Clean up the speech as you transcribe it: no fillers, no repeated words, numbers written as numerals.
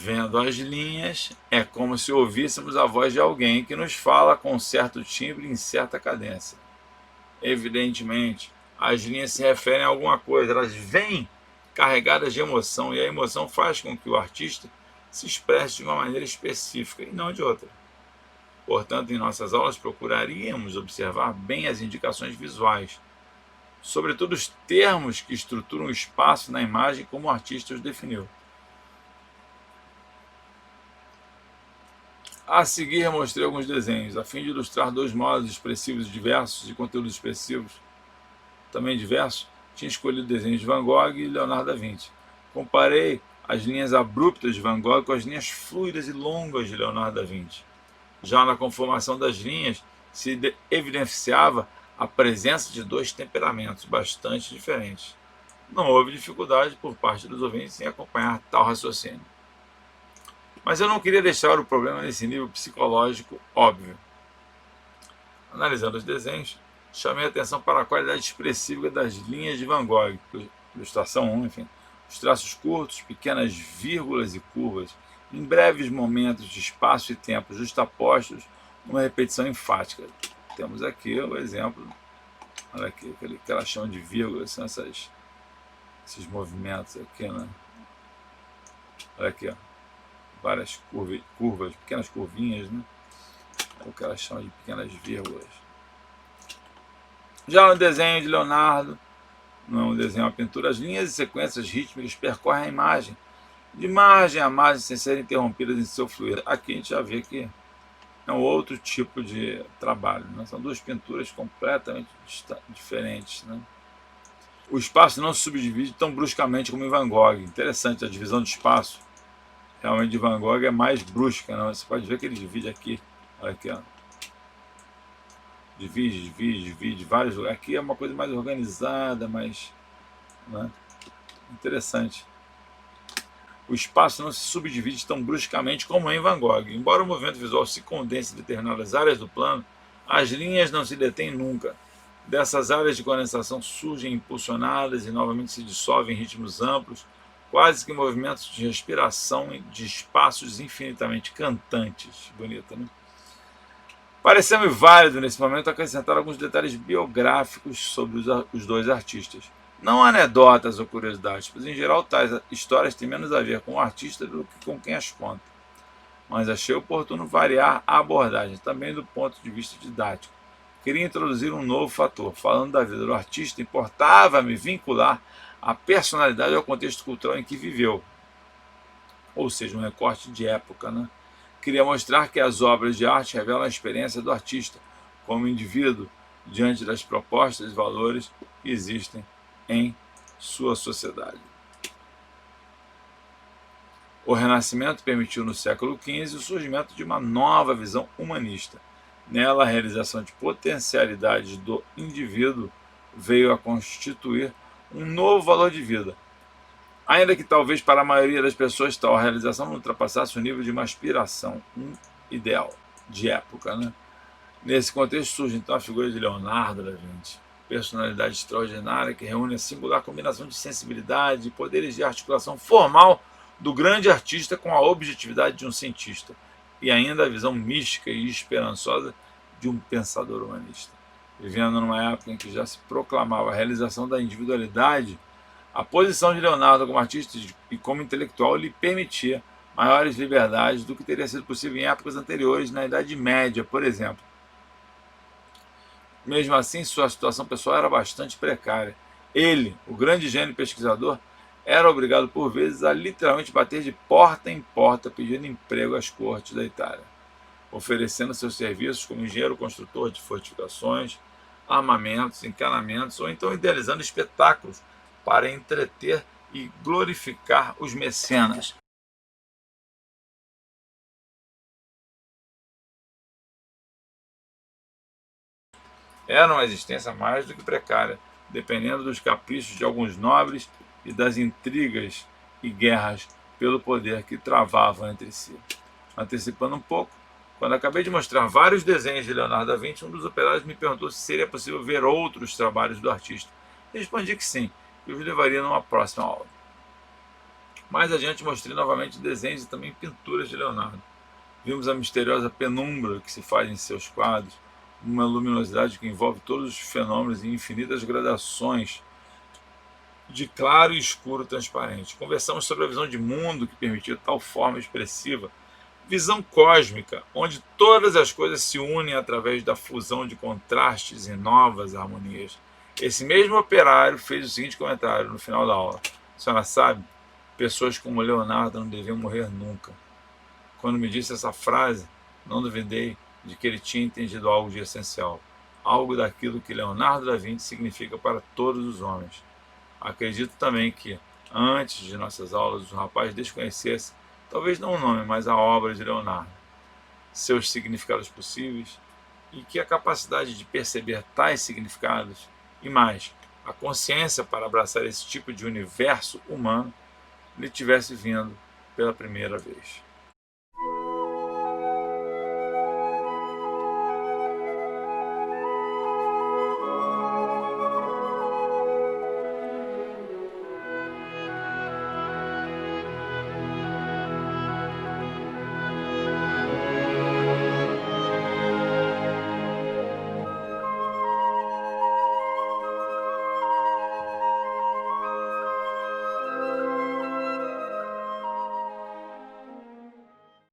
Vendo as linhas, é como se ouvíssemos a voz de alguém que nos fala com certo timbre em certa cadência. Evidentemente, as linhas se referem a alguma coisa, elas vêm carregadas de emoção, e a emoção faz com que o artista se expresse de uma maneira específica e não de outra. Portanto, em nossas aulas procuraríamos observar bem as indicações visuais, sobretudo os termos que estruturam o espaço na imagem como o artista os definiu. A seguir, mostrei alguns desenhos, a fim de ilustrar dois modos expressivos diversos e conteúdos expressivos também diversos. Tinha escolhido desenhos de Van Gogh e Leonardo da Vinci. Comparei as linhas abruptas de Van Gogh com as linhas fluidas e longas de Leonardo da Vinci. Já na conformação das linhas, se evidenciava a presença de dois temperamentos bastante diferentes. Não houve dificuldade por parte dos ouvintes em acompanhar tal raciocínio. Mas eu não queria deixar o problema nesse nível psicológico óbvio. Analisando os desenhos, chamei a atenção para a qualidade expressiva das linhas de Van Gogh, ilustração 1, enfim, os traços curtos, pequenas vírgulas e curvas, em breves momentos de espaço e tempo justapostos, numa repetição enfática. Temos aqui o exemplo, olha aqui, que ela chama de vírgulas, são esses movimentos aqui, né? Olha aqui, ó, várias curvas, pequenas curvinhas, né? É o que ela chama de pequenas vírgulas. Já no desenho de Leonardo, não é um desenho, é uma pintura, as linhas e sequências rítmicas percorrem a imagem, de margem a margem, sem serem interrompidas em seu fluir. Aqui a gente já vê que é um outro tipo de trabalho, né? São duas pinturas completamente diferentes, né? O espaço não se subdivide tão bruscamente como em Van Gogh. Interessante, a divisão de espaço realmente de Van Gogh é mais brusca, né? Você pode ver que ele divide aqui, olha aqui, ó. Divide, vários lugares. Aqui é uma coisa mais organizada, mais, né? Interessante. O espaço não se subdivide tão bruscamente como em Van Gogh. Embora o movimento visual se condense em determinadas áreas do plano, as linhas não se detêm nunca. Dessas áreas de condensação surgem impulsionadas e novamente se dissolvem em ritmos amplos, quase que movimentos de respiração de espaços infinitamente cantantes. Bonito, né? Pareceu-me válido, nesse momento, acrescentar alguns detalhes biográficos sobre os dois artistas. Não anedotas ou curiosidades, pois, em geral, tais histórias têm menos a ver com o artista do que com quem as conta. Mas achei oportuno variar a abordagem, também do ponto de vista didático. Queria introduzir um novo fator. Falando da vida do artista, importava-me vincular a personalidade ao contexto cultural em que viveu. Ou seja, um recorte de época, né? Queria mostrar que as obras de arte revelam a experiência do artista como indivíduo diante das propostas e valores que existem em sua sociedade. O Renascimento permitiu no século XV o surgimento de uma nova visão humanista. Nela, a realização de potencialidades do indivíduo veio a constituir um novo valor de vida. Ainda que talvez para a maioria das pessoas tal realização não ultrapassasse o nível de uma aspiração, um ideal de época, né? Nesse contexto surge então a figura de Leonardo da Vinci, personalidade extraordinária que reúne a singular combinação de sensibilidade e poderes de articulação formal do grande artista com a objetividade de um cientista e ainda a visão mística e esperançosa de um pensador humanista. Vivendo numa época em que já se proclamava a realização da individualidade, a posição de Leonardo como artista e como intelectual lhe permitia maiores liberdades do que teria sido possível em épocas anteriores, na Idade Média, por exemplo. Mesmo assim, sua situação pessoal era bastante precária. Ele, o grande gênio pesquisador, era obrigado por vezes a literalmente bater de porta em porta pedindo emprego às cortes da Itália, oferecendo seus serviços como engenheiro construtor de fortificações, armamentos, encanamentos, ou então idealizando espetáculos para entreter e glorificar os mecenas. Era uma existência mais do que precária, dependendo dos caprichos de alguns nobres e das intrigas e guerras pelo poder que travavam entre si. Antecipando um pouco, quando acabei de mostrar vários desenhos de Leonardo da Vinci, um dos operários me perguntou se seria possível ver outros trabalhos do artista. Respondi que sim, que os levaria numa próxima aula. Mais adiante mostrei novamente desenhos e também pinturas de Leonardo. Vimos a misteriosa penumbra que se faz em seus quadros, uma luminosidade que envolve todos os fenômenos e infinitas gradações de claro e escuro transparente. Conversamos sobre a visão de mundo que permitiu tal forma expressiva, visão cósmica, onde todas as coisas se unem através da fusão de contrastes e novas harmonias. Esse mesmo operário fez o seguinte comentário no final da aula: a senhora sabe, pessoas como Leonardo não deviam morrer nunca. Quando me disse essa frase, não duvidei de que ele tinha entendido algo de essencial, algo daquilo que Leonardo da Vinci significa para todos os homens. Acredito também que, antes de nossas aulas, o rapaz desconhecesse, talvez não o nome, mas a obra de Leonardo, seus significados possíveis, e que a capacidade de perceber tais significados, e mais, a consciência para abraçar esse tipo de universo humano, lhe tivesse vindo pela primeira vez.